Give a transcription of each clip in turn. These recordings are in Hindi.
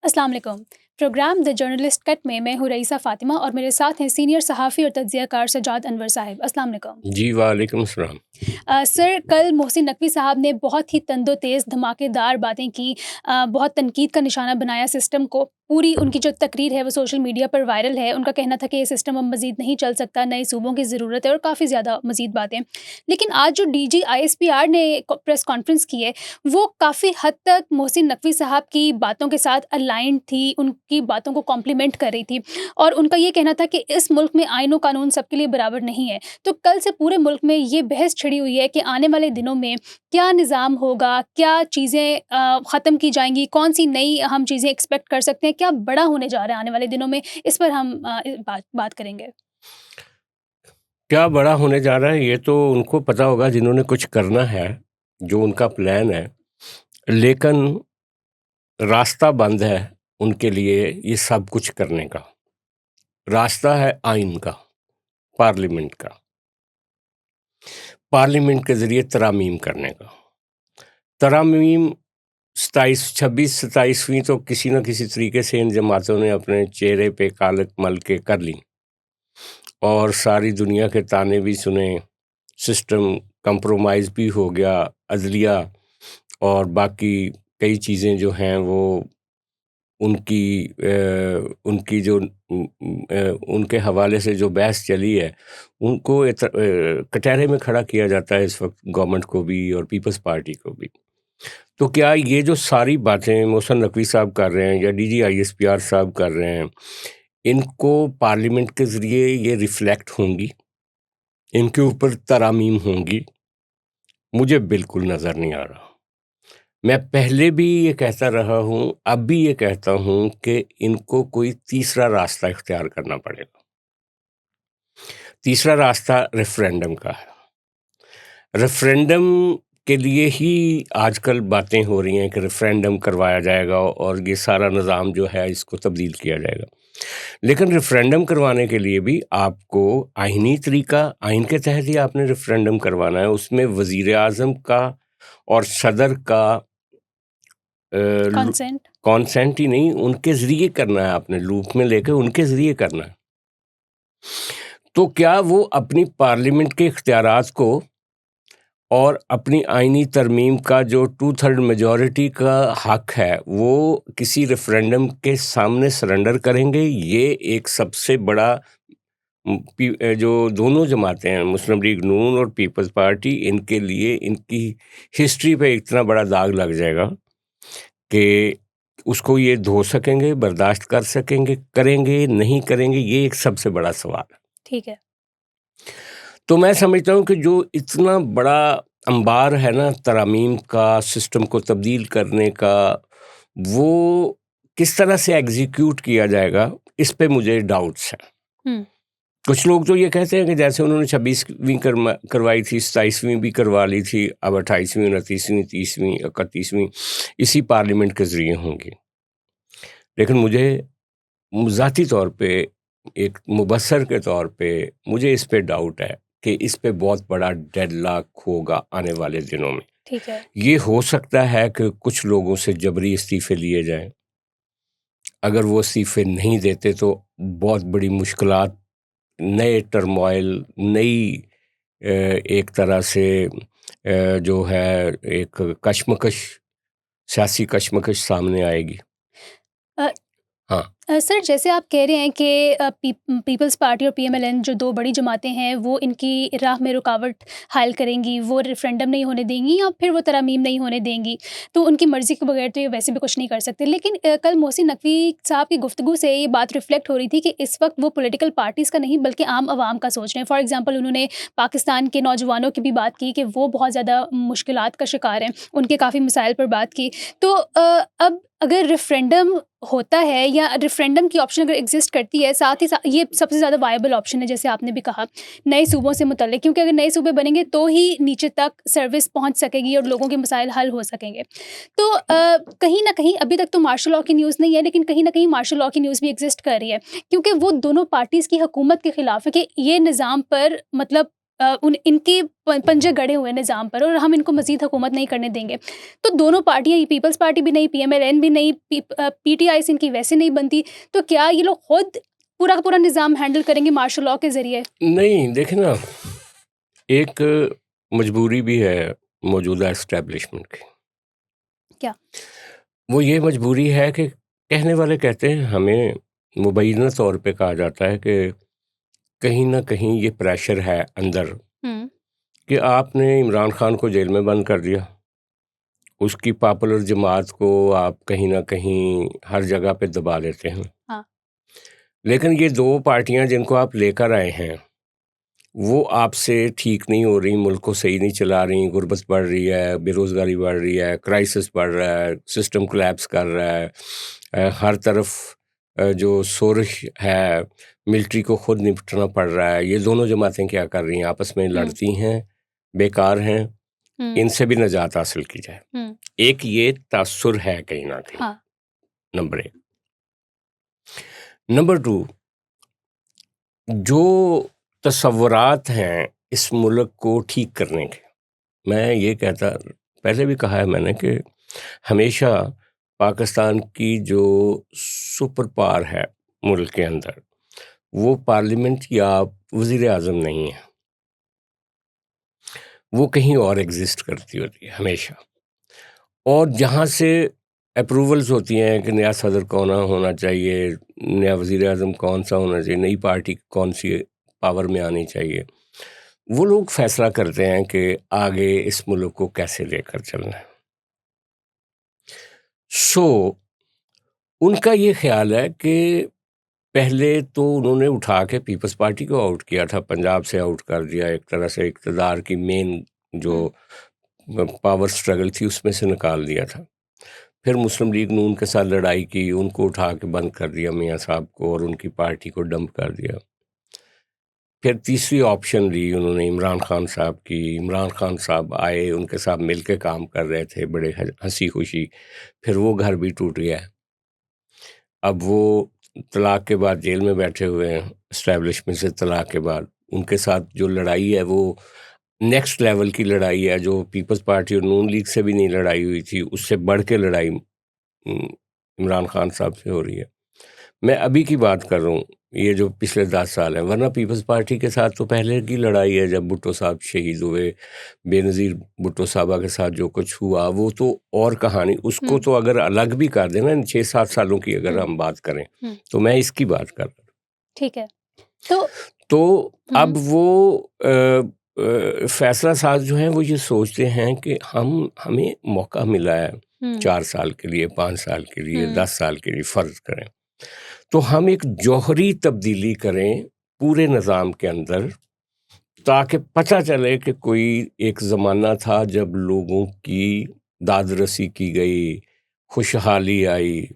अस्सलाम वालेकुम। प्रोग्राम द जर्नलिस्ट कट में मैं हूँ रईसा फ़ातिमा और मेरे साथ हैं सीनियर सहाफ़ी और तज्ज़ियाकार सज्जाद अनवर साहिब। अस्सलाम वालेकुम। जी, वालेकुम सलाम। सर, कल मोहसिन नकवी साहब ने बहुत ही तंदो-तेज़ धमाकेदार बातें की, बहुत तनकीद का निशाना बनाया सिस्टम को। पूरी उनकी जो तकरीर है वो सोशल मीडिया पर वायरल है। उनका कहना था कि ये सिस्टम अब मज़ीद नहीं चल सकता, नए सूबों की ज़रूरत है और काफ़ी ज़्यादा मज़ीद बातें। लेकिन आज जो डीजी आईएसपीआर ने प्रेस कॉन्फ्रेंस की है, वो काफ़ी हद तक मोहसिन नकवी साहब की बातों के साथ अलाइन्ड थी, उनकी बातों को कॉम्प्लीमेंट कर रही थी और उनका ये कहना था कि इस मुल्क में आईन व कानून सबके लिए बराबर नहीं है। तो कल से पूरे मुल्क में ये बहस छिड़ी हुई है कि आने वाले दिनों में क्या निज़ाम होगा, क्या चीज़ें ख़त्म की जाएँगी, कौन-सी नई हम चीज़ें एक्सपेक्ट कर सकते हैं, क्या बड़ा होने जा रहा है आने वाले दिनों में, इस पर हम बात करेंगे। क्या बड़ा होने जा रहा है ये तो उनको पता होगा जिन्होंने कुछ करना है, जो उनका प्लान है। लेकिन रास्ता बंद है उनके लिए ये सब कुछ करने का। रास्ता है आइन का, पार्लियामेंट का। पार्लियामेंट के ज़रिए तरामीम करने का। तरामीम 26-27वीं तो किसी न किसी तरीके से इन जमातों ने अपने चेहरे पे कालक मल के कर ली और सारी दुनिया के ताने भी सुने, सिस्टम कंप्रोमाइज़ भी हो गया, अदलिया और बाकी कई चीज़ें जो हैं वो उनकी जो उनके हवाले से जो बहस चली है, उनको कटहरे में खड़ा किया जाता है इस वक़्त गवर्नमेंट को भी और पीपल्स पार्टी को भी। तो क्या ये जो सारी बातें मोहसिन नकवी साहब कर रहे हैं या डीजी आईएसपीआर साहब कर रहे हैं, इनको पार्लियामेंट के ज़रिए ये रिफ्लेक्ट होंगी? इनके ऊपर तरामीम होंगी? मुझे बिल्कुल नज़र नहीं आ रहा। मैं पहले भी ये कहता रहा हूँ, अब भी ये कहता हूँ कि इनको कोई तीसरा रास्ता इख्तियार करना पड़ेगा। तीसरा रास्ता रेफ़रेंडम का है। रेफ़रेंडम के लिए ही आजकल बातें हो रही हैं कि रेफ़रेंडम करवाया जाएगा और ये सारा निज़ाम जो है इसको तब्दील किया जाएगा। लेकिन रेफ़रेंडम करवाने के लिए भी आपको आइनी तरीका, आइन के तहत ही आपने रेफ़रेंडम करवाना है। उसमें वज़ीर-ए-आज़म का और सदर का कंसेंट। कॉन्सेंट ही नहीं, उनके ज़रिए करना है, आपने लूप में लेके उनके ज़रिए करना है। तो क्या वो अपनी पार्लियामेंट के इख्तियारात को और अपनी आइनी तरमीम का जो 2/3 मेजॉरिटी का हक है, वो किसी रेफ़रेंडम के सामने सरेंडर करेंगे? ये एक सबसे बड़ा जो दोनों जमातें हैं, मुस्लिम लीग नून और पीपल्स पार्टी, इनके लिए इनकी हिस्ट्री पे इतना बड़ा दाग लग जाएगा कि उसको ये धो सकेंगे, बर्दाश्त कर सकेंगे, करेंगे, नहीं करेंगे, ये एक सबसे बड़ा सवाल है। ठीक है। तो मैं समझता हूँ कि जो इतना बड़ा अंबार है ना तरामीम का, सिस्टम को तब्दील करने का, वो किस तरह से एग्ज़ीक्यूट किया जाएगा, इस पे मुझे डाउट्स हैं। हुँ। कुछ लोग तो ये कहते हैं कि जैसे उन्होंने 26वीं करवाई थी, 27वीं भी करवा ली थी, अब 28वीं, 29वीं, 30वीं, 31वीं इसी पार्लियामेंट के ज़रिए होंगी। लेकिन मुझे ज़ाती तौर पे, एक मुबस्सर के तौर पे मुझे इस पे डाउट है कि इस पे बहुत बड़ा डेडलॉक होगा आने वाले दिनों में। ठीक है। ये हो सकता है कि कुछ लोगों से जबरी इस्तीफ़े लिए जाएँ। अगर वो इस्तीफ़े नहीं देते तो बहुत बड़ी मुश्किलात, नए टर्मॉइल, नई एक तरह से जो है एक कशमकश, सियासी कशमकश सामने आएगी। अ हाँ। सर, जैसे आप कह रहे हैं कि पीपल्स पार्टी और पीएमएलएन जो 2 बड़ी जमातें हैं, वो इनकी राह में रुकावट हायल करेंगी, वो रेफ़रेंडम नहीं होने देंगी या फिर वो तरामीम नहीं होने देंगी। तो उनकी मर्ज़ी के बगैर तो ये वैसे भी कुछ नहीं कर सकते। लेकिन कल मोहसिन नकवी साहब की गुफ्तगू से ये बात रिफ्लेक्ट हो रही थी कि इस वक़्त वो पॉलिटिकल पार्टीज़ का नहीं बल्कि आम आवाम का सोच रहे हैं। फॉर एग्ज़ाम्पल उन्होंने पाकिस्तान के नौजवानों की भी बात की कि वो बहुत ज़्यादा मुश्किलात का शिकार हैं, उनके काफ़ी मसाइल पर बात की। तो अब अगर रेफ़रेंडम होता है या रेफ़रेंडम की ऑप्शन अगर एग्ज़िस्ट करती है, साथ ही ये सबसे ज़्यादा वायबल ऑप्शन है, जैसे आपने भी कहा, नए सूबों से मुतल्लिक़, क्योंकि अगर नए सूबे बनेंगे तो ही नीचे तक सर्विस पहुँच सकेगी और लोगों के मसाइल हल हो सकेंगे। तो कहीं न कहीं अभी तक तो मार्शल लॉ की न्यूज़ नहीं है, लेकिन कहीं न कहीं मार्शल लॉ की न्यूज़ भी एग्ज़िस्ट कर रही है, क्योंकि वो दोनों पार्टीज़ की हुकूमत के ख़िलाफ़ है कि ये निज़ाम पर मतलब इनके पंजे गड़े हुए हैं निज़ाम पर और हम इनको मज़ीद हुकूमत नहीं करने देंगे। तो दोनों पार्टियाँ, पीपल्स पार्टी भी नहीं, पीएमएलएन भी नहीं, पीटीआई से इनकी वैसे नहीं बनती, तो क्या ये लोग खुद पूरा का पूरा निज़ाम हैंडल करेंगे मार्शल लॉ के ज़रिए? नहीं, देखिए ना, एक मजबूरी भी है मौजूदा एस्टेब्लिशमेंट की। क्या? वो ये मजबूरी है कि कहने वाले कहते हैं, हमें मुबैना तौर पे कहा जाता है कि कहीं न कहीं ये प्रेशर है अंदर हुँ, कि आपने इमरान खान को जेल में बंद कर दिया। उसकी पॉपुलर जमात को आप कहीं न कहीं हर जगह पे दबा लेते हैं। हाँ। लेकिन ये 2 पार्टियाँ जिनको आप लेकर आए हैं, वो आपसे ठीक नहीं हो रही, मुल्क को सही नहीं चला रही, गुर्बत बढ़ रही है, बेरोज़गारी बढ़ रही है, क्राइसिस बढ़ रहा है, सिस्टम कोलैप्स कर रहा है। हर तरफ जो सोरिश है, मिलिट्री को खुद निपटना पड़ रहा है। ये दोनों जमातें क्या कर रही हैं? आपस में हुँ, लड़ती हैं, बेकार हैं, हुँ, इनसे भी निजात हासिल की जाए। हुँ, एक ये तासुर है कहीं न कहीं, हाँ, नंबर 1। नंबर 2, जो तसव्वुरात हैं इस मुल्क को ठीक करने के, मैं ये कहता, पहले भी कहा है मैंने कि हमेशा पाकिस्तान की जो सुपर पावर है मुल्क के अंदर, वो पार्लियामेंट या वज़ीर आज़म नहीं है, वो कहीं और एग्ज़िस्ट करती होती है हमेशा। और जहाँ से अप्रूवल्स होती हैं कि नया सदर कौन होना चाहिए, नया वज़ीर आज़म कौन-सा होना चाहिए, नई पार्टी कौन-सी पावर में आनी चाहिए, वो लोग फ़ैसला करते हैं कि आगे इस मुल्क को कैसे लेकर चलना है। सो उनका ये ख़्याल है कि पहले तो उन्होंने उठा के पीपल्स पार्टी को आउट किया था, पंजाब से आउट कर दिया, एक तरह से इक़्तिदार की मेन जो हुँ, पावर स्ट्रगल थी उसमें से निकाल दिया था। फिर मुस्लिम लीग नून के साथ लड़ाई की, उनको उठा के बंद कर दिया मियाँ साहब को और उनकी पार्टी को डंप कर दिया। फिर तीसरी ऑप्शन ली उन्होंने इमरान खान साहब की। इमरान खान साहब आए, उनके साथ मिल के काम कर रहे थे बड़े हँसी-खुशी, फिर वो घर भी टूट गया। अब वो तलाक के बाद जेल में बैठे हुए हैं, एस्टेब्लिशमेंट से तलाक के बाद। उनके साथ जो लड़ाई है वो नेक्स्ट लेवल की लड़ाई है, जो पीपल्स पार्टी और नून लीग से भी नहीं लड़ाई हुई थी, उससे बढ़ के लड़ाई इमरान खान साहब से हो रही है। मैं अभी की बात कर रहा हूँ, ये जो पिछले 10 साल हैं, वरना पीपल्स पार्टी के साथ तो पहले की लड़ाई है, जब भुट्टो साहब शहीद हुए, बेनज़ीर भुट्टो साहबा के साथ जो कुछ हुआ, वो तो और कहानी। उसको हुँ, तो अगर अलग भी कर दें ना, इन 6-7 सालों की अगर हुँ, हम बात करें, हुँ, तो मैं इसकी बात कर रहा हूँ। ठीक है। तो तो हुँ, अब वो फैसला साज़ जो हैं, वो ये सोचते हैं कि हमें मौका मिला है हुँ, 4 साल के लिए, 5 साल के लिए, हुँ, 10 साल के लिए फ़र्ज़ करें। तो हम एक जौहरी तब्दीली करें पूरे निज़ाम के अंदर, ताकि पता चले कि कोई एक ज़माना था जब लोगों की दाद-रसी की गई, खुशहाली आई,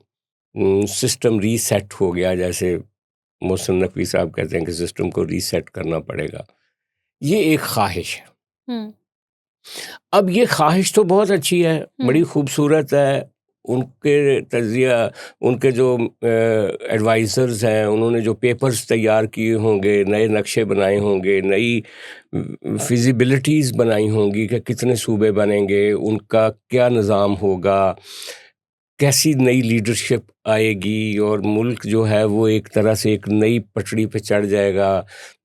सिस्टम रीसेट हो गया, जैसे मोहसिन नकवी साहब कहते हैं कि सिस्टम को रीसेट करना पड़ेगा। ये एक ख़्वाहिश है। हुँ, अब ये ख़्वाहिश तो बहुत अच्छी है, बड़ी हुँ, खूबसूरत है। उनके तज़िया, उनके जो एडवाइज़र्स हैं, उन्होंने जो पेपर्स तैयार किए होंगे, नए नक्शे बनाए होंगे, नई फ़िज़िबिलिटीज़ बनाई होंगी कि कितने सूबे बनेंगे, उनका क्या निज़ाम होगा, कैसी नई लीडरशिप आएगी और मुल्क जो है वो एक तरह से एक नई पटड़ी पे चढ़ जाएगा।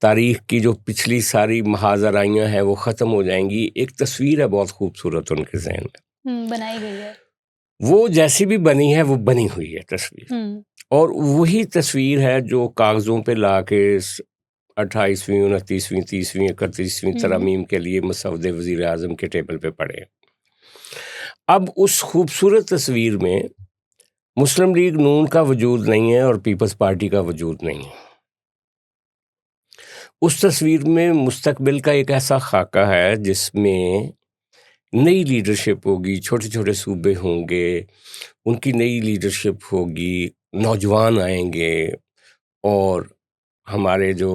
तारीख़ की जो पिछली सारी महाज़राइयाँ हैं वो ख़त्म हो जाएँगी। एक तस्वीर है बहुत खूबसूरत उनके ज़हन में। हुँ, बनाई गई है। वो जैसी भी बनी है वो बनी हुई है तस्वीर, हुँ, और वही तस्वीर है जो कागज़ों पे लाके 28वीं, 29वीं, 30वीं, 31वीं हुँ, तरमीम के लिए मसौदे वज़ीर आज़म के टेबल पे पड़े हैं। अब उस खूबसूरत तस्वीर में मुस्लिम लीग नून का वजूद नहीं है और पीपल्स पार्टी का वजूद नहीं है। उस तस्वीर में मुस्तकबिल का एक ऐसा खाका है जिसमें नई लीडरशिप होगी, छोटे-छोटे सूबे होंगे, उनकी नई लीडरशिप होगी, नौजवान आएँगे और हमारे जो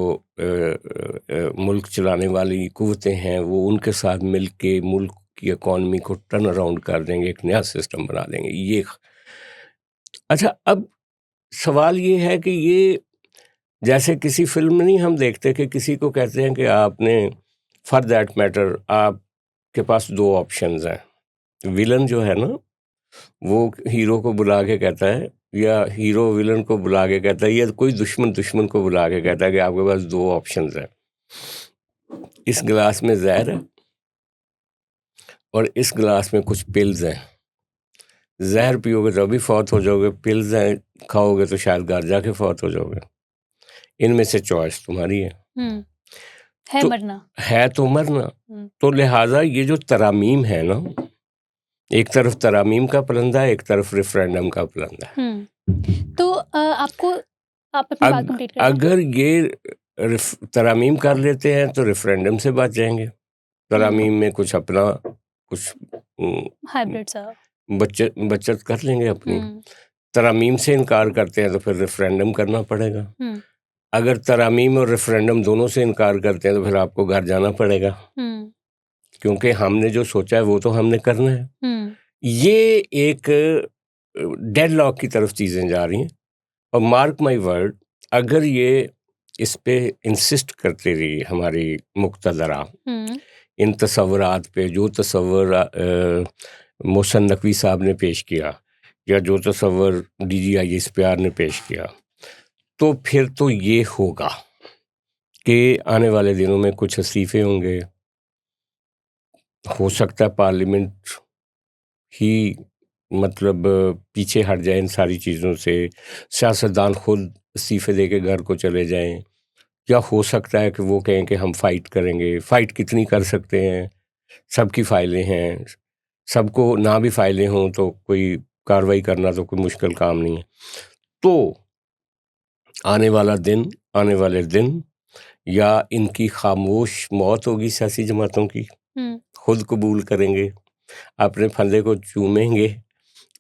मुल्क चलाने वाली कुव्वतें हैं वो उनके साथ मिल के मुल्क की इकॉनमी को टर्न अराउंड कर देंगे, एक नया सिस्टम बना देंगे। ये अच्छा, अब सवाल ये है कि ये जैसे किसी फ़िल्म में नहीं हम देखते कि किसी को कहते हैं कि आपने फॉर दैट मैटर आपके पास दो ऑप्शंस हैं। विलन जो है ना, वो हीरो को बुला के कहता है, या हीरो विलन को बुला के कहता है, या कोई दुश्मन दुश्मन को बुला के कहता है कि आपके पास दो ऑप्शंस हैं, इस गिलास में जहर है और इस गिलास में कुछ पिल्स हैं। जहर पियोगे तो अभी फौत हो जाओगे, पिल्स हैं खाओगे तो शायद घर जाके फौत हो जाओगे। इनमें से चॉइस तुम्हारी है। है तो मरना। है तो मरना। तो लिहाजा ये जो तरामीम है ना, एक तरफ तरामीम का पलंदा है, एक तरफ रेफरेंडम का पलंदा है। तो आपको, आप अपनी बात कंप्लीट करें। अगर ये तरामीम कर लेते हैं तो रेफरेंडम से बच जाएंगे। तरामीम में कुछ अपना कुछ हाइब्रिड सा बचत कर लेंगे अपनी। तरामीम से इनकार करते हैं तो फिर रेफरेंडम करना पड़ेगा। अगर तरामीम और रेफरेंडम दोनों से इनकार करते हैं तो फिर आपको घर जाना पड़ेगा, क्योंकि हमने जो सोचा है वो तो हमने करना है। ये एक डेडलॉक की तरफ चीज़ें जा रही हैं। और मार्क माई वर्ड, अगर ये इस पे इंसिस्ट करते रही हमारी मुक्तदरा इन तसव्वुरात पे, जो तसव्वुर मोहसिन नकवी साहब ने पेश किया या जो तसव्वुर DGI इस्पियार ने पेश किया, तो फिर तो ये होगा कि आने वाले दिनों में कुछ इस्तीफे होंगे। हो सकता है पार्लियामेंट ही मतलब पीछे हट जाए इन सारी चीज़ों से, सियासतदान खुद इस्तीफे दे के घर को चले जाएं, या हो सकता है कि वो कहें कि हम फ़ाइट करेंगे। फ़ाइट कितनी कर सकते हैं, सबकी फ़ाइलें हैं, सबको ना भी फ़ाइलें हों तो कोई कार्रवाई करना तो कोई मुश्किल काम नहीं है। तो आने वाले दिन या इनकी खामोश मौत होगी सियासी जमातों की, खुद कबूल करेंगे, अपने फंदे को चूमेंगे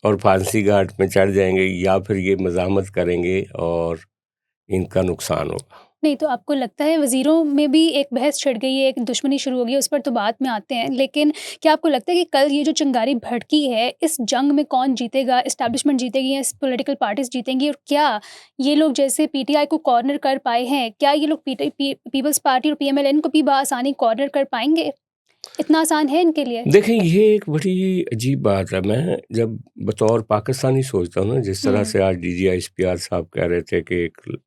और फांसी घाट में चढ़ जाएंगे, या फिर ये मज़ाहमत करेंगे और इनका नुकसान होगा। नहीं, तो आपको लगता है वज़ीरों में भी एक बहस छिड़ गई है, एक दुश्मनी शुरू हो गई है, उस पर तो बाद में आते हैं, लेकिन क्या आपको लगता है कि कल ये जो चिंगारी भड़की है, इस जंग में कौन जीतेगा? एस्टैब्लिशमेंट जीतेगी या पॉलिटिकल पार्टीज़ जीतेंगी? और क्या ये लोग जैसे PTI को कॉर्नर कर पाए हैं, क्या ये लोग पीपल्स पार्टी और PMLN को भी बआसानी कॉर्नर कर पाएंगे? इतना आसान है इनके लिए? देखें, ये एक बड़ी अजीब बात है। मैं जब बतौर पाकिस्तानी सोचता हूँ ना, जिस तरह से आज DGI इस्पियार साहब कह रहे थे कि एक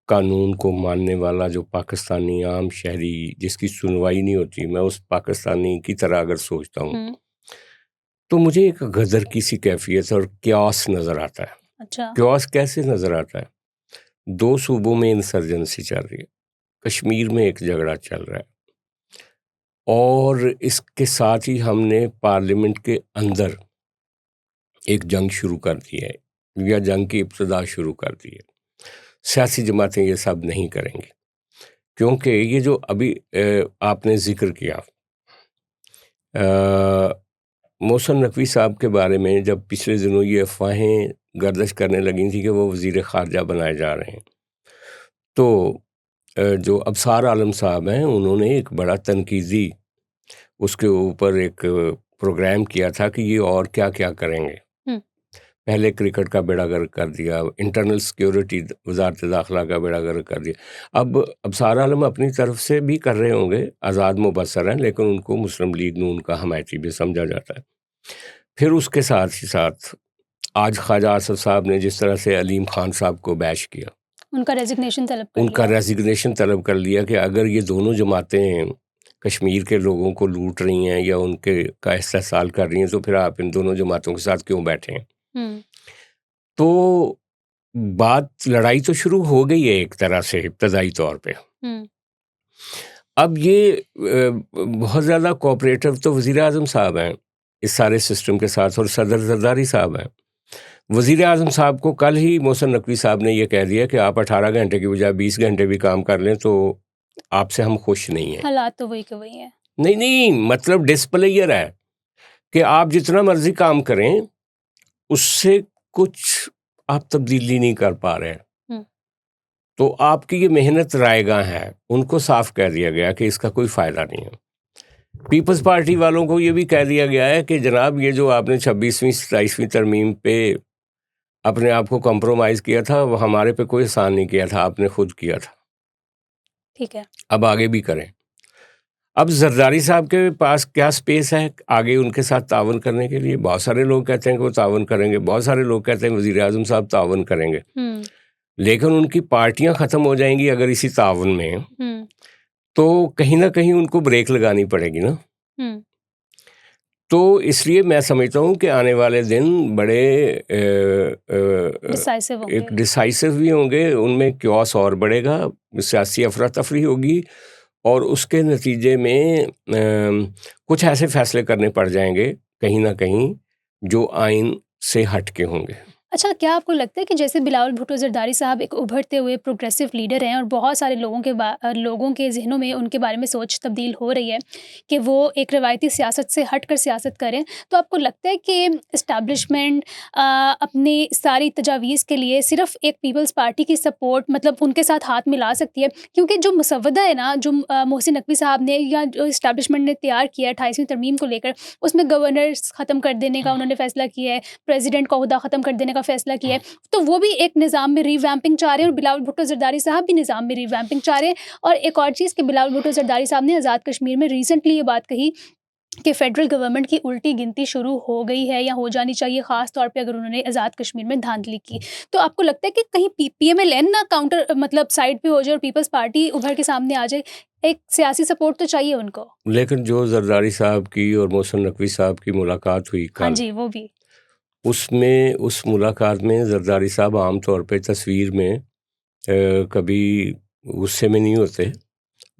कानून को मानने वाला जो पाकिस्तानी आम शहरी जिसकी सुनवाई नहीं होती, मैं उस पाकिस्तानी की तरह अगर सोचता हूँ तो मुझे एक गदर की सी कैफियत और क्यास नज़र आता है। अच्छा। क्यास कैसे नज़र आता है? 2 सूबों में इंसर्जेंसी चल रही है, कश्मीर में एक झगड़ा चल रहा है, और इसके साथ ही हमने पार्लियामेंट के अंदर एक जंग शुरू कर दी है, या जंग की इब्तिदा शुरू कर दी है। सियासी जमातें ये सब नहीं करेंगी, क्योंकि ये जो अभी आपने जिक्र किया, मोहसिन नकवी साहब के बारे में, जब पिछले दिनों ये अफवाहें गर्दिश करने लगी थी कि वो वज़ीर ख़ारजा बनाए जा रहे हैं, तो जो अबसार आलम साहब हैं, उन्होंने एक बड़ा तनकीदी उसके ऊपर एक प्रोग्राम किया था कि ये और क्या क्या करेंगे। पहले क्रिकेट का बेड़ा गर्क कर दिया, इंटरनल सिक्योरिटी वजारत दाखिला का बेड़ा गर्क कर दिया। अब अबसार आलम अपनी तरफ से भी कर रहे होंगे, आज़ाद मुबसर हैं, लेकिन उनको मुस्लिम लीग नून का हमायती भी समझा जाता है। फिर उसके साथ ही साथ आज ख्वाजा आसफ साहब ने जिस तरह से अलीम खान साहब को बैश किया, उनका रेजिग्नेशन तलब कर लिया कि अगर ये दोनों जमातें कश्मीर के लोगों को लूट रही हैं या उनके का इस्तेहसाल कर रही हैं, तो फिर आप इन दोनों जमातों के साथ क्यों बैठे हैं? तो लड़ाई तो शुरू हो गई है एक तरह से इब्तदाई तौर पे। अब ये बहुत ज़्यादा कोऑपरेटिव तो वज़ीर आज़म साहब हैं इस सारे सिस्टम के साथ, और सदर जरदारी साहब हैं। वज़ीर आज़म साहब को कल ही मोहसिन नकवी साहब ने ये कह दिया कि आप 18 घंटे की बजाय 20 घंटे भी काम कर लें तो आपसे हम खुश नहीं हैं। हालात तो वही के वही हैं। नहीं, मतलब डिस्प्लेयर है कि आप जितना मर्जी काम करें, उससे कुछ आप तब्दीली नहीं कर पा रहे हैं। तो आपकी ये मेहनत रायगा है, उनको साफ कह दिया गया कि इसका कोई फ़ायदा नहीं है। पीपल्स पार्टी वालों को ये भी कह दिया गया है कि जनाब, ये जो आपने 26वीं 27वीं तरमीम पे अपने आप को कॉम्प्रोमाइज़ किया था, वो हमारे पे कोई एहसान नहीं किया था, आपने खुद किया था। ठीक है। अब आगे भी करें। अब जरदारी साहब के पास क्या स्पेस है आगे उनके साथ तावन करने के लिए? बहुत सारे लोग कहते हैं कि वो तावन करेंगे, बहुत सारे लोग कहते हैं वज़ीर आज़म साहब तावन करेंगे, लेकिन उनकी पार्टियां ख़त्म हो जाएंगी अगर इसी तावन में, तो कहीं ना कहीं उनको ब्रेक लगानी पड़ेगी ना। तो इसलिए मैं समझता हूँ कि आने वाले दिन बड़े एक डिसाइसिव भी होंगे, उनमें क्योस और बढ़ेगा, सियासी अफरा तफरी होगी और उसके नतीजे में कुछ ऐसे फैसले करने पड़ जाएंगे कहीं ना कहीं जो आइन से हट के होंगे। अच्छा, क्या आपको लगता है कि जैसे बिलावल भुट्टो ज़रदारी साहब एक उभरते हुए प्रोग्रेसिव लीडर हैं और बहुत सारे लोगों के ज़हनों में उनके बारे में सोच तब्दील हो रही है कि वो एक रवायती सियासत से हट कर सियासत करें, तो आपको लगता है कि इस्टेब्लिशमेंट अपनी सारी तजावीज़ के लिए सिर्फ एक पीपल्स पार्टी की सपोर्ट मतलब उनके साथ हाथ मिला सकती है? क्योंकि जो मुसवदा है ना, जो मोहसिन नकवी साहब ने या जो इस्टेब्लिशमेंट ने तैयार किया 28वीं तरमीम को लेकर, उसमें गवर्नर्स ख़त्म कर देने का उन्होंने फ़ैसला किया है, प्रेसिडेंट का ओहदा ख़त्म कर देने का फैसला किया है, तो वो भी एक निज़ाम में रीवैम्पिंग चाह रहे हैं और बिलावल भुट्टो ज़रदारी साहब भी निज़ाम में रीवैम्पिंग चाह रहे हैं। और एक और चीज़ कि बिलावल भुट्टो ज़रदारी साहब ने आज़ाद कश्मीर में रिसेंटली ये बात कही कि फेडरल गवर्नमेंट की उल्टी गिनती शुरू हो गई है या हो जानी चाहिए, ख़ास तौर पे अगर उन्होंने आज़ाद कश्मीर में धांधली की। तो आपको लगता है कि कहीं पीएमएलएन ना काउंटर मतलब साइड पे हो जाए और पीपल्स पार्टी उभर के सामने आ जाए? एक सियासी सपोर्ट तो चाहिए उनको। लेकिन जो जरदारी साहब की और मोहसिन नकवी साहब की मुलाकात हुई हाँ कल, जी, वो भी। उसमें उस मुलाकात में जरदारी साहब आम तौर पे तस्वीर में कभी गुस्से में नहीं होते,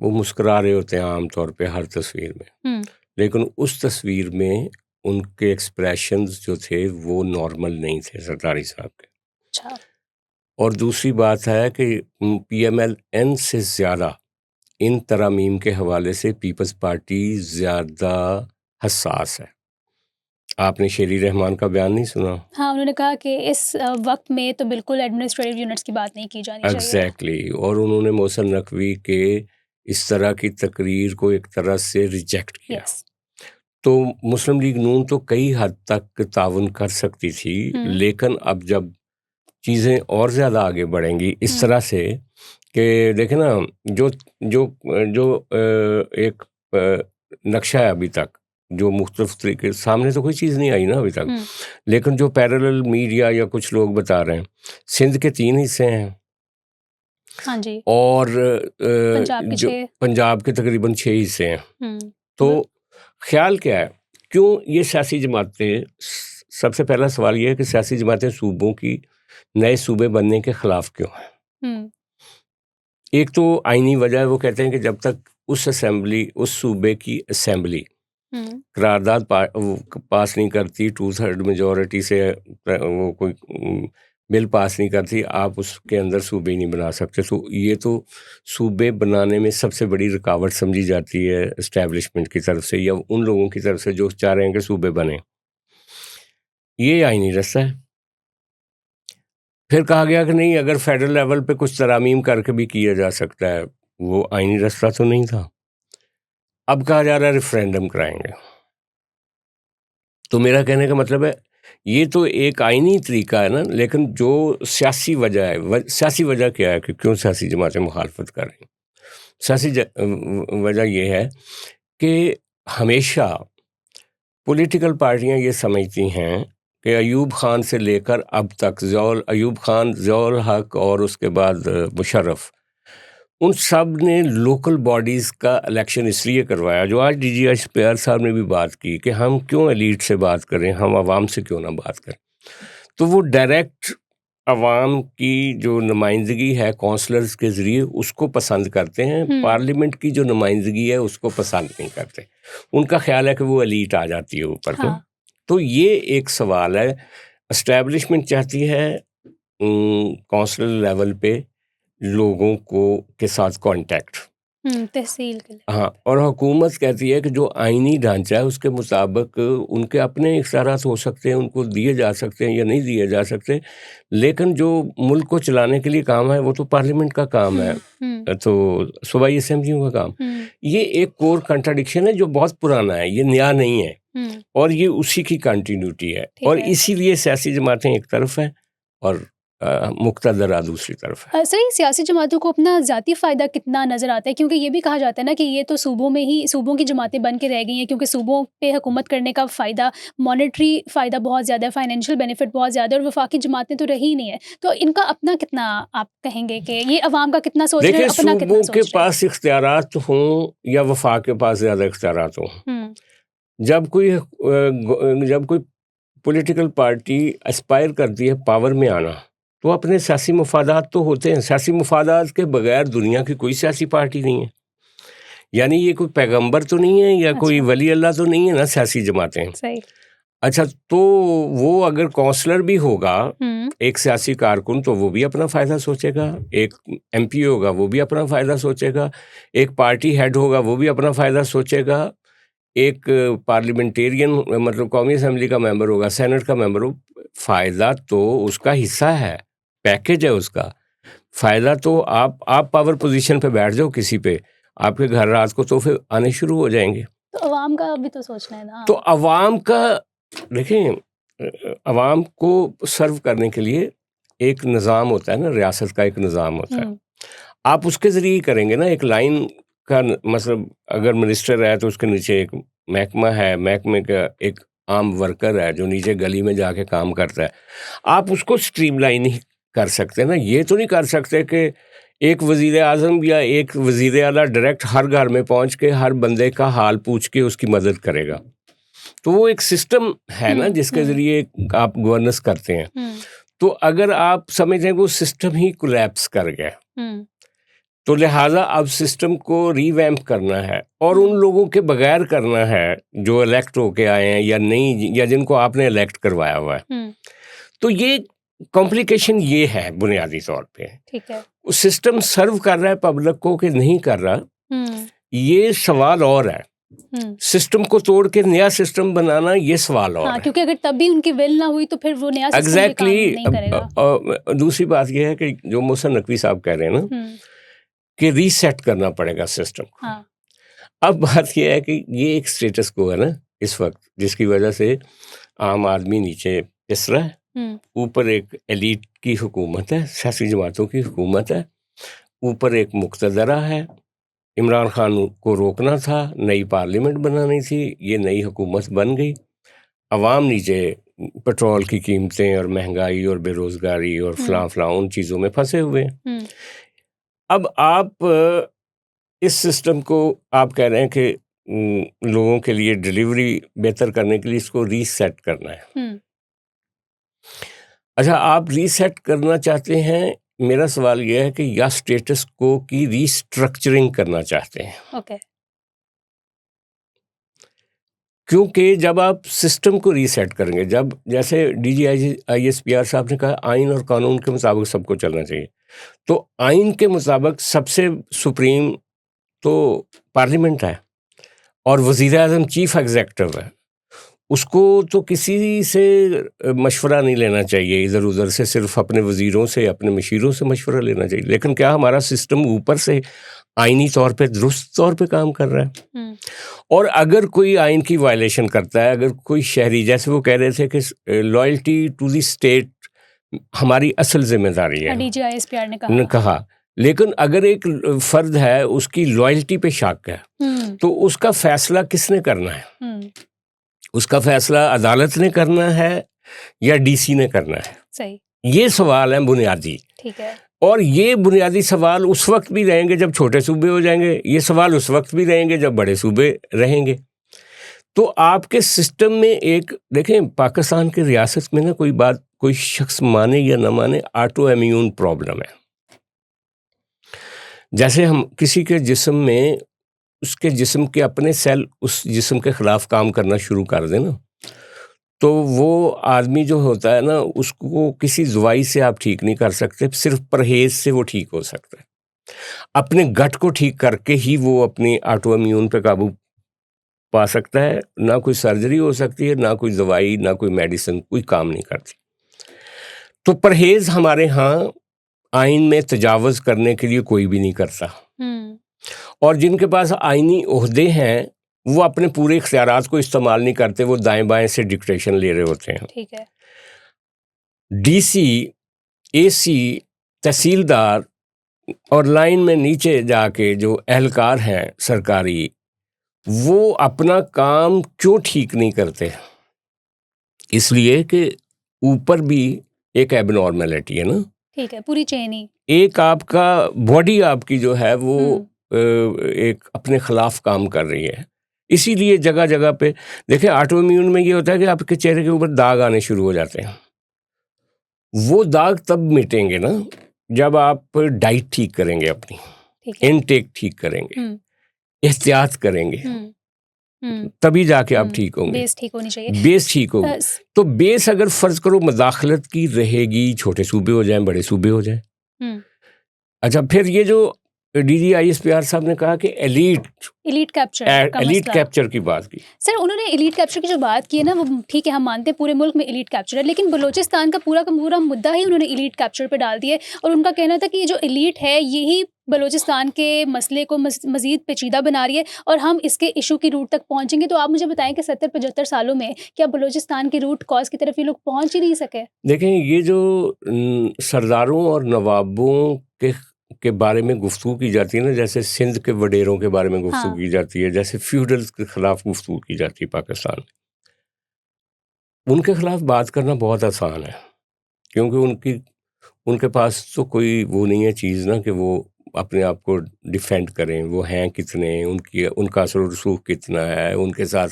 वो मुस्कुरा रहे होते हैं आम तौर पे हर तस्वीर में, लेकिन उस तस्वीर में उनके एक्सप्रेशंस जो थे वो नॉर्मल नहीं थे जरदारी साहब के। अच्छा। और दूसरी बात है कि पीएमएलएन से ज़्यादा इन तरामीम के हवाले से पीपल्स पार्टी ज़्यादा हसास है। आपने शेरी रहमान का बयान नहीं सुना? हाँ, उन्होंने कहा कि इस वक़्त में तो बिल्कुल एडमिनिस्ट्रेटिव यूनिट्स की बात नहीं की जानी चाहिए। एग्जैक्टली। और उन्होंने मोहसिन नकवी के इस तरह की तकरीर को एक तरह से रिजेक्ट किया। यस। तो मुस्लिम लीग नून तो कई हद तक ताउन कर सकती थी, लेकिन अब जब चीज़ें और ज़्यादा आगे बढ़ेंगी इस तरह से कि देखें ना, जो जो जो एक नक्शा है अभी तक, जो मुख्तलिफ तरीके सामने तो कोई चीज़ नहीं आई ना अभी तक, लेकिन जो पैरेलल मीडिया या कुछ लोग बता रहे हैं, सिंध के 3 हिस्से हैं हाँ जी। और जो 6 पंजाब के तकरीबन 6 हिस्से हैं। तो वो ख्याल क्या है, क्यों ये सियासी जमातें, सबसे पहला सवाल ये है कि सियासी जमातें सूबों की नए सूबे बनने के ख़िलाफ़ क्यों हैं? एक तो आईनी वजह है, वो कहते हैं कि जब तक उस सूबे की असेंबली करारदाद पास नहीं करती, 2/3 मेजॉरिटी से वो कोई बिल पास नहीं करती, आप उसके अंदर सूबे नहीं बना सकते। तो ये तो सूबे बनाने में सबसे बड़ी रुकावट समझी जाती है इस्टेब्लिशमेंट की तरफ से या उन लोगों की तरफ से जो चाह रहे हैं कि सूबे बने। ये आईनी रास्ता है। फिर कहा गया कि नहीं, अगर फेडरल लेवल पे कुछ तरामीम करके भी किया जा सकता है, वो आईनी रास्ता तो नहीं था। अब कहा जा रहा है रेफरेंडम कराएंगे। तो मेरा कहने का मतलब है, ये तो एक आईनी तरीका है ना, लेकिन जो सियासी वजह है, सियासी वजह क्या है कि क्यों सियासी जमातें मुखालफत कर रही हैं? सियासी वजह ये है कि हमेशा पॉलिटिकल पार्टियां ये समझती हैं कि अयूब खान से लेकर अब तक अयूब खान, ज़ियाउल हक और उसके बाद मुशर्रफ, उन सब ने लोकल बॉडीज़ का इलेक्शन इसलिए करवाया, जो आज DGI स्पेयर साहब ने भी बात की कि हम क्यों एलीट से बात करें, हम आवाम से क्यों ना बात करें। तो वो डायरेक्ट आवाम की जो नुमाइंदगी है कौंसलर्स के ज़रिए, उसको पसंद करते हैं। पार्लियामेंट की जो नुमाइंदगी है उसको पसंद नहीं करते। उनका ख्याल है कि वो एलीट आ जाती है ऊपर। हाँ। तो ये एक सवाल है। एस्टैब्लिशमेंट चाहती है कौंसलर लेवल पे लोगों को के साथ कांटेक्ट, तहसील के लिए। हाँ, और हुकूमत कहती है कि जो आईनी ढांचा है उसके मुताबिक उनके अपने इख्तियारात हो सकते हैं, उनको दिए जा सकते हैं या नहीं दिए जा सकते, लेकिन जो मुल्क को चलाने के लिए काम है वो तो पार्लियामेंट का काम है, तो सूबाई असेंबलियों का काम। ये एक कोर कंट्राडिक्शन है जो बहुत पुराना है, ये नया नहीं है, और ये उसी की कंटिन्यूटी है। और इसीलिए सियासी जमातें एक तरफ हैं और मुक़्तदरा दूसरी तरफ है। सर, ये सियासी जमातों को अपना ज़ाती फ़ायदा कितना नज़र आता है? क्योंकि ये भी कहा जाता है ना कि ये तो सूबों की जमातें बन के रह गई हैं, क्योंकि सूबों पे हुकूमत करने का फ़ायदा, मॉनेटरी फ़ायदा बहुत ज़्यादा है, फ़ाइनेंशियल बेनिफिट बहुत ज़्यादा है, और वफाकी जमातें तो रही ही नहीं है। तो इनका अपना कितना, आप कहेंगे कि ये अवाम का कितना सोच रहे हैं देखिए, और अपना कितना सूबों के सोच रहे हैं? पास इख्तियारात हों या वफाक के पास ज़्यादा इख्तियारात हों, हुँ, जब कोई पॉलिटिकल पार्टी एस्पायर करती है पावर में आना, तो अपने सियासी मफादात तो होते हैं। सियासी मफादात के बगैर दुनिया की कोई सियासी पार्टी नहीं है। यानी ये कोई पैगंबर तो नहीं है या कोई अच्छा, वली अल्लाह तो नहीं है ना सियासी जमातें। सही। अच्छा, तो वो अगर काउंसलर भी होगा, हुँ, एक सियासी कारकुन, तो वो भी अपना फ़ायदा सोचेगा। एक एमपी होगा, वो भी अपना फ़ायदा सोचेगा। एक पार्टी हेड होगा, वो भी अपना फ़ायदा सोचेगा। एक पार्लियामेंटेरियन, मतलब कौमी असेंबली का मेंबर होगा, सेनेट का मेंबर हो, फ़ायदा तो उसका हिस्सा है, पैकेज है उसका। फ़ायदा तो आप पावर पोजीशन पे बैठ जाओ किसी पे, आपके घर रात को तोहफ़े आने शुरू हो जाएँगे। तो अवाम का भी तो सोचना है ना। तो अवाम का, देखें, अवाम को सर्व करने के लिए एक निज़ाम होता है ना, रियासत का एक निज़ाम होता है। हुँ, आप उसके ज़रिए ही करेंगे ना। एक लाइन का मतलब अगर मिनिस्टर है तो उसके नीचे एक महकमा है, महकमे का एक आम वर्कर है जो नीचे गली में जाके काम करता है। आप उसको स्ट्रीमलाइन ही कर सकते हैं ना। ये तो नहीं कर सकते कि एक वज़ीर आज़म या एक वज़ीर आला डायरेक्ट हर घर में पहुंच के हर बंदे का हाल पूछ के उसकी मदद करेगा। तो वो एक सिस्टम है ना हुँ, जिसके हुँ, ज़रिए आप गवर्नेंस करते हैं। हुँ, तो अगर आप समझें वो सिस्टम ही कोलैप्स कर गया, हुँ, तो लिहाजा अब सिस्टम को रीवैम्प करना है और उन हुँ, लोगों के बगैर करना है जो इलेक्ट होके आए हैं या नहीं, या जिनको आपने इलेक्ट करवाया हुआ है। हुँ, तो ये कॉम्प्लिकेशन ये है बुनियादी तौर पे। ठीक है। सिस्टम सर्व कर रहा है पब्लिक को कि नहीं कर रहा, हुँ, ये सवाल और है। हुँ। सिस्टम को तोड़ के नया सिस्टम बनाना, ये सवाल और हाँ, है। क्योंकि अगर तब भी उनकी विल ना हुई तो फिर वो नया सिस्टम भी काम एग्जैक्टली नहीं करेगा। दूसरी बात यह है कि जो मोहसिन नकवी साहब कह रहे हैं ना हुँ, कि रीसेट करना पड़ेगा सिस्टम को। हाँ, अब बात यह है कि ये एक स्टेटस को है ना इस वक्त, जिसकी वजह से आम आदमी नीचे पिस रहा है। हुँ, ऊपर एक एलीट की हुकूमत है, सियासी जमातों की हुकूमत है। ऊपर एक मुक़्तदरा है। इमरान खान को रोकना था, नई पार्लियामेंट बनानी थी, ये नई हुकूमत बन गई। अवाम नीचे पेट्रोल की कीमतें और महंगाई और बेरोज़गारी और हुँ, फलां उन चीज़ों में फंसे हुए हैं। हुँ, अब आप इस सिस्टम को आप कह रहे हैं कि लोगों के लिए डिलीवरी बेहतर करने के लिए इसको रीसेट करना है। हुँ, अच्छा, आप रीसेट करना चाहते हैं, मेरा सवाल ये है कि या स्टेटस को की रीस्ट्रक्चरिंग करना चाहते हैं? ओके। क्योंकि जब आप सिस्टम को रीसेट करेंगे, जब जैसे आईएसपीआर साहब ने कहा आइन और कानून के मुताबिक सबको चलना चाहिए, तो आइन के मुताबिक सबसे सुप्रीम तो पार्लियामेंट है और वज़ीर आज़म चीफ एग्जीक्यूटिव है। उसको तो किसी से मशवरा नहीं लेना चाहिए इधर-उधर से, सिर्फ अपने वज़ीरों से, अपने मशीरों से मशवरा लेना चाहिए। लेकिन क्या हमारा सिस्टम ऊपर से आइनी तौर पे दुरुस्त तौर पे काम कर रहा है? हुँ, और अगर कोई आइन की वायलेशन करता है, अगर कोई शहरी, जैसे वो कह रहे थे कि लॉयल्टी टू द स्टेट हमारी असल ज़िम्मेदारी है, डीजीआईएसपीआर ने ने कहा। कहा। लेकिन अगर एक फ़र्द है, उसकी लॉयल्टी पे शक है, हुँ, तो उसका फ़ैसला किसने करना है? हुँ, उसका फ़ैसला अदालत ने करना है या डीसी ने करना है? सही, ये सवाल हैं बुनियादी। ठीक है। और ये बुनियादी सवाल उस वक़्त भी रहेंगे जब छोटे सूबे हो जाएँगे, ये सवाल उस वक़्त भी रहेंगे जब बड़े सूबे रहेंगे। तो आपके सिस्टम में एक देखें, पाकिस्तान की रियासत में ना कोई बात कोई शख्स माने या ना माने, ऑटो इम्यून प्रॉब्लम है। जैसे हम किसी के जिस्म में, उसके जिस्म के अपने सेल उस जिस्म के ख़िलाफ़ काम करना शुरू कर दें ना, तो वो आदमी जो होता है ना, उसको किसी दवाई से आप ठीक नहीं कर सकते, सिर्फ़ परहेज़ से वो ठीक हो सकता है। अपने गट को ठीक करके ही वो अपनी ऑटो इम्यून पे काबू पा सकता है। ना कोई सर्जरी हो सकती है, ना कोई दवाई, ना कोई मेडिसिन, कोई काम नहीं करती। तो परहेज़ हमारे यहाँ आइन में तजावुज़ करने के लिए कोई भी नहीं करता, हुँ, और जिनके पास आइनी ओहदे हैं, वो अपने पूरे इख्तियारात को इस्तेमाल नहीं करते, वो दाएँ-बाएँ से डिक्टेशन ले रहे होते हैं। ठीक है। डीसी एसी, तहसीलदार और लाइन में नीचे जाके जो एहलकार हैं सरकारी, वो अपना काम क्यों ठीक नहीं करते? इसलिए कि ऊपर भी एक एबनॉर्मेलिटी है ना, ठीक है, पूरी चेन ही। एक आपका बॉडी आपकी जो है वो हम्म। एक अपने खिलाफ काम कर रही है। इसीलिए जगह जगह पे देखें, ऑटोइम्यून में ये होता है कि आपके चेहरे के ऊपर दाग आने शुरू हो जाते हैं। वो दाग तब मिटेंगे ना जब आप डाइट ठीक करेंगे, अपनी ठीक है। इनटेक ठीक करेंगे, हम्म। एहतियात करेंगे, हम्म। तभी जाके आप ठीक होंगे। बेस ठीक होनी चाहिए। बेस ठीक होगी। तो बेस अगर फर्ज करो मदाखलत की रहेगी, छोटे सूबे हो जाएं, बड़े सूबे हो जाएं। अच्छा, फिर ये जो DGISPR साहब ने कहा कि एलीट कैप्चर की बात की। सर, उन्होंने एलीट कैप्चर की जो बात की है ना, वो ठीक है, हम मानते हैं पूरे मुल्क में एलीट कैप्चर है, लेकिन बलूचिस्तान का पूरा मुद्दा ही उन्होंने एलीट कैप्चर पे डाल दिया है। और उनका कहना था कि ये जो एलीट है यही बलूचिस्तान के मसले को मज़ीद पेचीदा बना रही है और हम इसके इशू की रूट तक पहुंचेंगे। तो आप मुझे बताएं कि 70-75 सालों में क्या बलूचिस्तान की रूट कॉज की तरफ ये लोग पहुंच ही नहीं सके? देखें, ये जो सरदारों और नवाबों के बारे में गुफ्तगू की जाती है ना, जैसे सिंध के वडेरों के बारे में गुफ्तगू की जाती है, जैसे फ्यूडल्स के खिलाफ गुफ्तगू की जाती है पाकिस्तान में, उनके खिलाफ बात करना बहुत आसान है, क्योंकि उनके पास तो कोई वो नहीं है चीज़ ना कि वो अपने आप को डिफेंड करें। वो हैं कितने, उनका असर रसूख कितना है, उनके साथ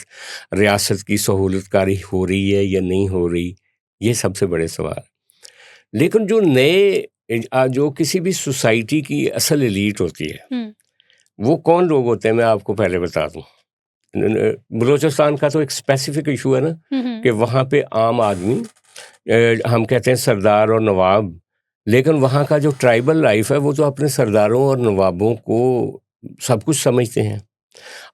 रियासत की सहूलतकारी हो रही है या नहीं हो रही, ये सबसे बड़े सवाल। लेकिन जो नए जो किसी भी सोसाइटी की असल एलीट होती है, वो कौन लोग होते हैं मैं आपको पहले बता दूं। बलूचिस्तान का तो एक स्पेसिफिक इशू है ना कि वहाँ पे आम आदमी, हम कहते हैं सरदार और नवाब, लेकिन वहाँ का जो ट्राइबल लाइफ है वो तो अपने सरदारों और नवाबों को सब कुछ समझते हैं।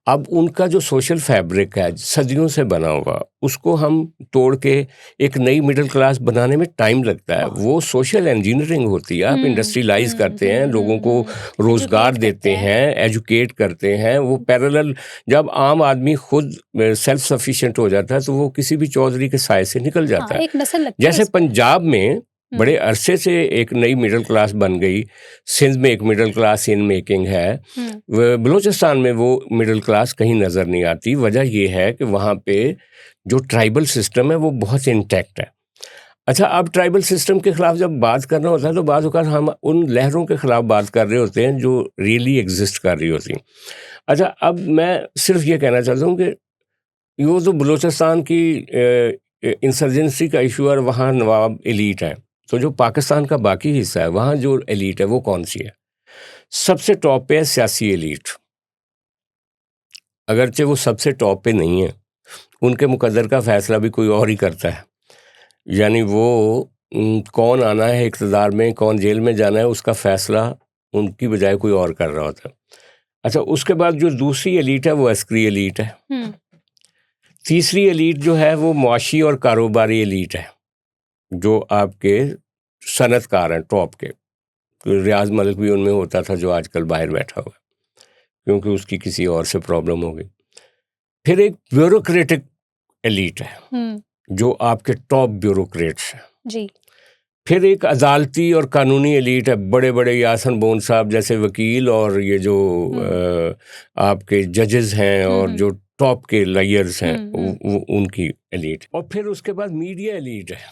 अब उनका जो सोशल फैब्रिक है सदियों से बना हुआ, उसको हम तोड़ के एक नई मिडिल क्लास बनाने में टाइम लगता है। वो सोशल इंजीनियरिंग होती है। आप इंडस्ट्रियलाइज करते हैं, लोगों को रोजगार देते हैं, एजुकेट करते हैं। वो पैरेलल जब आम आदमी खुद सेल्फ सफिशिएंट हो जाता है तो वो किसी भी चौधरी के साय से निकल जाता है। एक नस्ल लगती है जैसे पंजाब में बड़े अरसे से एक नई मिडिल क्लास बन गई, सिंध में एक मिडिल क्लास इन मेकिंग है, बलूचिस्तान में वो मिडिल क्लास कहीं नज़र नहीं आती। वजह ये है कि वहाँ पे जो ट्राइबल सिस्टम है वो बहुत इंटैक्ट है। अच्छा, अब ट्राइबल सिस्टम के ख़िलाफ़ जब बात करना होता है तो बात होकर हम उन लहरों के ख़िलाफ़ बात कर रहे होते हैं जो रियली एग्जिस्ट कर रही होती। अच्छा, अब मैं सिर्फ ये कहना चाहता हूँ कि वो जो बलूचिस्तान की इंसर्जेंसी का इशू और वहाँ नवाब एलीट है, तो जो पाकिस्तान का बाकी हिस्सा है वहाँ जो एलीट है वो कौन सी है? सबसे टॉप पे है सियासी एलीट। अगरचे वो सबसे टॉप पे नहीं है, उनके मुकद्दर का फैसला भी कोई और ही करता है। यानी वो कौन आना है इक़्तिदार में, कौन जेल में जाना है, उसका फैसला उनकी बजाय कोई और कर रहा होता है। अच्छा, उसके बाद जो दूसरी एलीट है वो अस्करी एलीट है। तीसरी एलीट जो है वो मुआशी और कारोबारी एलीट है, जो आपके सनतकार हैं टॉप के। रियाज मलिक भी उनमें होता था जो आजकल बाहर बैठा हुआ, क्योंकि उसकी किसी और से प्रॉब्लम हो गई। फिर एक ब्यूरोक्रेटिक एलीट है जो आपके टॉप ब्यूरोक्रेट्स हैं जी। फिर एक अदालती और कानूनी एलीट है, बड़े बड़े यासन बोन साहब जैसे वकील और ये जो आपके जजेस हैं और जो टॉप के लॉयर्स हैं उनकी एलीट। और फिर उसके बाद मीडिया एलीट है,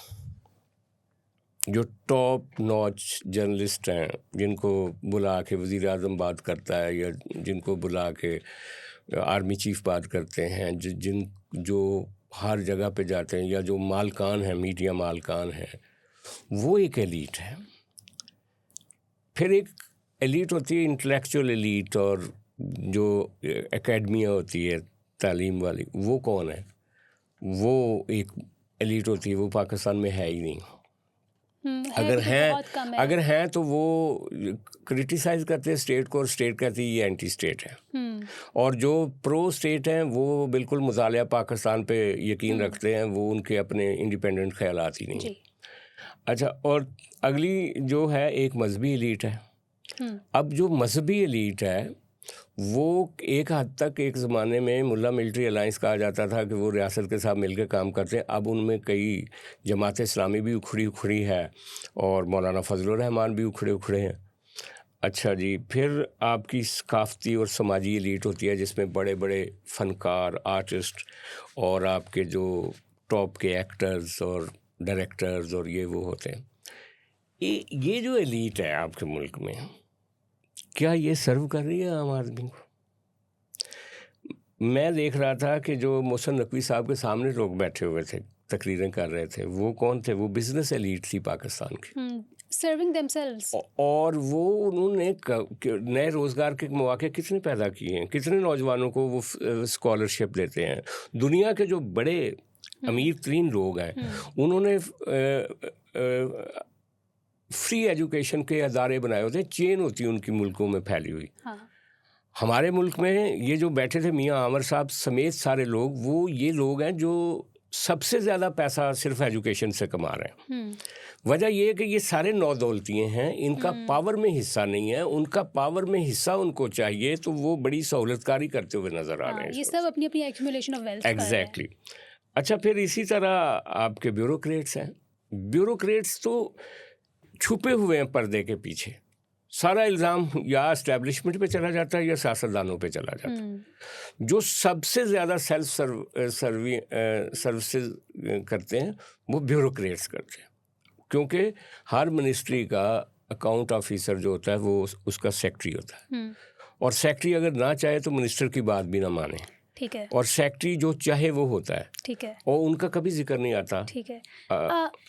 जो टॉप नॉच जर्नलिस्ट हैं, जिनको बुला के वज़ीर आज़म बात करता है या जिनको बुला के आर्मी चीफ बात करते हैं, जो हर जगह पे जाते हैं, या जो मालकान हैं, मीडिया मालकान हैं, वो एक एलीट है। फिर एक एलीट होती है इंटेलेक्चुअल एलीट, और जो एकेडमिया होती है तालीम वाली, वो कौन है? वो एक एलीट होती है, वो पाकिस्तान में है ही नहीं। अगर हैं तो वो क्रिटिसाइज़ करते हैं स्टेट को, और स्टेट कहती है ये एंटी स्टेट है। और जो प्रो स्टेट हैं वो बिल्कुल मुतालिया पाकिस्तान पे यकीन रखते हैं, वो उनके अपने इंडिपेंडेंट ख्यालात ही नहीं। अच्छा, और अगली जो है एक मजहबी एलीट है। अब जो मजहबी एलीट है वो एक हद तक एक ज़माने में मुल्ला मिलिट्री अलाइंस कहा जाता था कि वो रियासत के साथ मिलकर काम करते हैं। अब उनमें कई जमात इस्लामी भी उखड़ी है और मौलाना फजलुर रहमान भी उखड़े हैं। अच्छा जी, फिर आपकी सकाफ़ती और समाजी एलीट होती है जिसमें बड़े बड़े फ़नकार, आर्टिस्ट और आपके जो टॉप के एक्टर्स और डायरेक्टर्स और ये वो होते हैं। ये जो एलीट है आपके मुल्क में, क्या ये सर्व कर रही है आम आदमी को? मैं देख रहा था कि जो मोहसिन नकवी साहब के सामने लोग बैठे हुए थे, तकरीरें कर रहे थे, वो कौन थे? वो बिजनेस एलीट थी पाकिस्तान की, सर्विंग देमसेल्व्स। और वो उन्होंने नए रोज़गार के मौके कितने पैदा किए हैं, कितने नौजवानों को वो स्कॉलरशिप देते हैं। दुनिया के जो बड़े अमीर तरीन लोग हैं उन्होंने फ्री एजुकेशन के अदारे बनाए होते हैं, चेन होती है उनकी मुल्कों में फैली हुई। हाँ। हमारे मुल्क में ये जो बैठे थे मियाँ आमर साहब समेत सारे लोग, वो ये लोग हैं जो सबसे ज़्यादा पैसा सिर्फ एजुकेशन से कमा रहे हैं। वजह ये है कि ये सारे नौदौलतिये हैं, इनका पावर में हिस्सा नहीं है। उनका पावर में हिस्सा उनको चाहिए तो वो बड़ी सहूलतकारी करते हुए नज़र आ रहे हैं। ये सब अपनी अपनी एक्यूमुलेशन ऑफ वेल्थ। एग्जैक्टली। अच्छा, फिर इसी तरह आपके ब्यूरोक्रेट्स हैं। ब्यूरोक्रेट्स तो छुपे हुए हैं पर्दे के पीछे। सारा इल्ज़ाम या इस्टेब्लिशमेंट पे चला जाता है या सियासतदानों पे चला जाता है। जो सबसे ज़्यादा सेल्फ सर्विसेज करते हैं वो ब्यूरोक्रेट्स करते हैं, क्योंकि हर मिनिस्ट्री का अकाउंट ऑफिसर जो होता है वो उसका सेक्रेटरी होता है, और सेक्रेटरी अगर ना चाहे तो मिनिस्टर की बात भी ना माने। ठीक है। और सेक्रेटरी जो चाहे वो होता है। ठीक है। और उनका कभी जिक्र नहीं आता। ठीक है।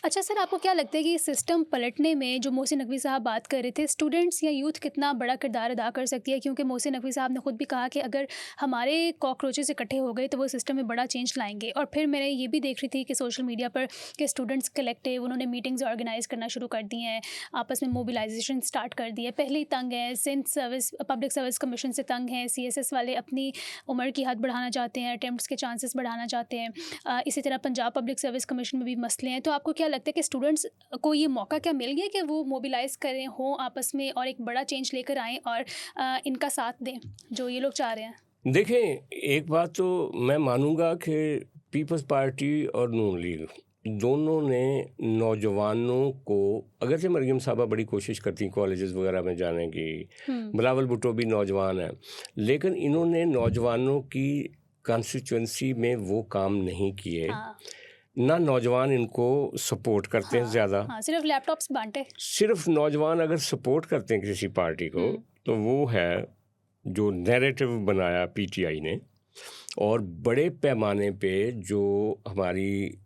अच्छा सर, आपको क्या लगता है कि सिस्टम पलटने में जो मोहसिन नकवी साहब बात कर रहे थे, स्टूडेंट्स या यूथ कितना बड़ा किरदार अदा कर सकती है? क्योंकि मोहसिन नकवी साहब ने खुद भी कहा कि अगर हमारे कॉकरोचेस इकट्ठे हो गए तो वो सिस्टम में बड़ा चेंज लाएंगे। और फिर मैंने ये भी देख रही थी कि सोशल मीडिया पर कि स्टूडेंट्स कलेक्टिव उन्होंने मीटिंग्स ऑर्गेनाइज करना शुरू कर दी हैं, आपस में मोबिलाइजेशन स्टार्ट कर दी है। पहले ही तंग हैं, Sindh service public service commission से तंग हैं, CSS वाले अपनी उम्र की हद बढ़ाना चाहते हैं, अटेम्प्ट्स के चांसेस बढ़ाना चाहते हैं। इसी तरह पंजाब पब्लिक सर्विस कमीशन में भी मसले हैं। तो आपको क्या लगता है कि स्टूडेंट्स को ये मौका क्या मिल गया कि वो मोबिलाइज़ करें, हों आपस में और एक बड़ा चेंज लेकर आएँ और इनका साथ दें जो ये लोग चाह रहे हैं? देखें, एक बात तो मैं मानूंगा कि पीपल्स पार्टी और नून लीग दोनों ने नौजवानों को, अगर से मरियम साहबा बड़ी कोशिश करती कॉलेजेस वगैरह में जाने की, बिलावल भुट्टो भी नौजवान है, लेकिन इन्होंने नौजवानों की कॉन्स्टिट्यूंसी में वो काम नहीं किए। ना नौजवान इनको सपोर्ट करते हैं ज़्यादा। सिर्फ लैपटॉप्स बांटे। सिर्फ नौजवान अगर सपोर्ट करते हैं किसी पार्टी को तो वो है जो नैरेटिव बनाया PTI ने, और बड़े पैमाने पे जो हमारी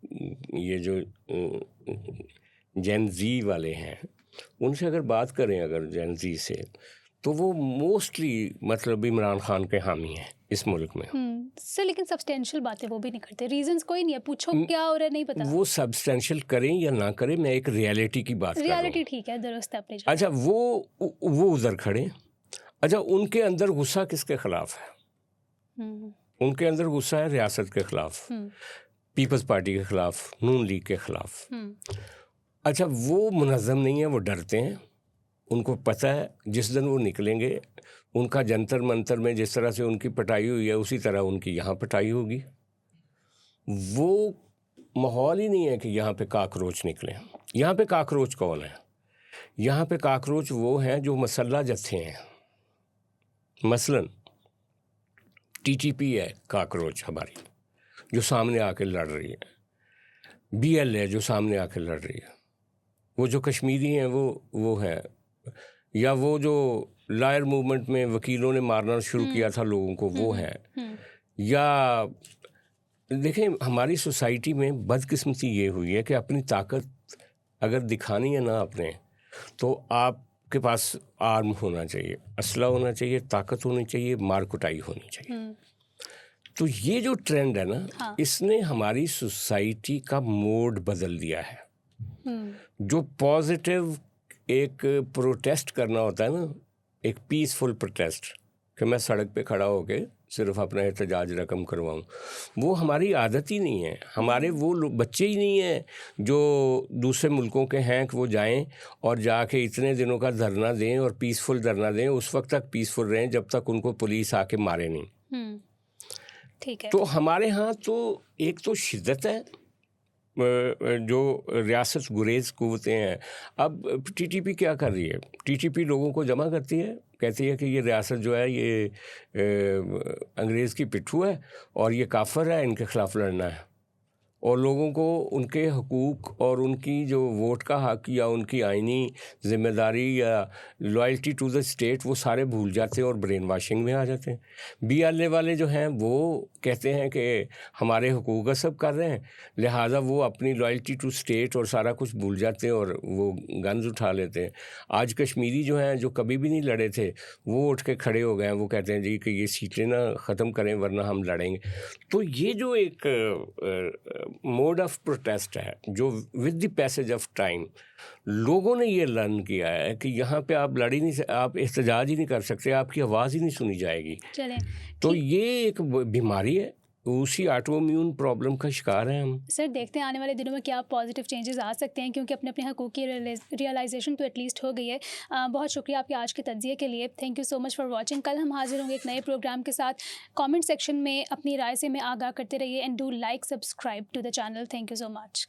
ये जो जेन ज़ी वाले हैं उनसे अगर बात करें, अगर जेन ज़ी से, तो वो मोस्टली मतलब इमरान खान के हामी हैं इस मुल्क में। सर लेकिन सब्सटेंशियल बातें वो भी नहीं करते, रीजंस कोई नहीं है, पूछो क्या हो रहा है नहीं पता। वो सब्सटेंशियल करें या ना करें, मैं एक रियलिटी की बात कर रहा हूं। रियलिटी ठीक है, दुरुस्त है अपनी जगह। अच्छा, वो उधर खड़े। अच्छा, उनके अंदर गुस्सा किसके खिलाफ है? उनके अंदर गुस्सा है रियासत के खिलाफ, पीपल्स पार्टी के खिलाफ, नून लीग के खिलाफ। अच्छा, वो मुनज़्ज़म नहीं है, वो डरते हैं। उनको पता है जिस दिन वो निकलेंगे उनका जंतर मंतर में जिस तरह से उनकी पटाई हुई है उसी तरह उनकी यहाँ पटाई होगी। वो माहौल ही नहीं है कि यहाँ पे काकरोच निकले। यहाँ पे काकरोच कौन है? यहाँ पे काकरोच वो हैं जो मसल्ला जत्थे हैं। मसलन TTP है काकरोच हमारी, जो सामने आके लड़ रही है। BL है जो सामने आके लड़ रही है। वो जो कश्मीरी हैं वो है, या वो जो लायर मूवमेंट में वकीलों ने मारना शुरू किया था लोगों को, वो है। या देखें, हमारी सोसाइटी में बदकिस्मती ये हुई है कि अपनी ताकत अगर दिखानी है ना अपने, तो आपके पास आर्म होना चाहिए, असला होना चाहिए, ताकत होनी चाहिए, मार कुटाई होनी चाहिए। तो ये जो ट्रेंड है ना, इसने हमारी सोसाइटी का मोड बदल दिया है। जो पॉजिटिव एक प्रोटेस्ट करना होता है ना, एक पीसफुल प्रोटेस्ट, कि मैं सड़क पे खड़ा होके सिर्फ अपना एहतजाज रकम करवाऊं। वो हमारी आदत ही नहीं है। हमारे वो बच्चे ही नहीं हैं जो दूसरे मुल्कों के हैं कि वो जाएं और जाके इतने दिनों का धरना दें और पीसफुल धरना दें, उस वक्त तक पीसफुल रहें जब तक उनको पुलिस आके मारे नहीं। ठीक है। तो हमारे यहाँ तो एक तो शिद्दत है, जो रियासत गुरेज कुव्वतें हैं। अब टीटीपी क्या कर रही है? टीटीपी लोगों को जमा करती है, कहती है कि ये रियासत जो है ये अंग्रेज़ की पिट्ठू है और ये काफिर है, इनके ख़िलाफ़ लड़ना है। और लोगों को उनके हकूक़ और उनकी जो वोट का हक़ या उनकी आइनी ज़िम्मेदारी या लॉयल्टी टू द स्टेट वो सारे भूल जाते हैं और ब्रेन वाशिंग में आ जाते हैं। बीएलए वाले जो हैं वो कहते हैं कि हमारे हकूक़ सब कर रहे हैं, लिहाजा वो अपनी लॉयल्टी टू स्टेट और सारा कुछ भूल जाते हैं और वो गन्स उठा लेते हैं। आज कश्मीरी जो हैं, जो कभी भी नहीं लड़े थे, वो उठ के खड़े हो गए हैं। वो कहते हैं जी कि ये सीटें ना ख़त्म करें वरना हम लड़ेंगे। तो ये जो एक मोड ऑफ प्रोटेस्ट है जो with the passage of time लोगों ने ये लर्न किया है कि यहाँ पे आप लड़ ही नहीं, आप एहतजाज ही नहीं कर सकते, आपकी आवाज़ ही नहीं सुनी जाएगी। चलें, तो ये एक बीमारी है, उसी ऑटोइम्यून प्रॉब्लम का शिकार हैं हम। सर देखते हैं आने वाले दिनों में क्या पॉजिटिव चेंजेस आ सकते हैं, क्योंकि अपने अपने हकूक़ की रियलाइजेशन तो एटलीस्ट हो गई है। बहुत शुक्रिया आपके आज के तज्ज़िये के लिए। Thank you so much for watching. कल हम हाजिर होंगे एक नए प्रोग्राम के साथ। कमेंट सेक्शन में अपनी राय से हमें आगाह करते रहिए and do like subscribe to the channel. Thank you so much.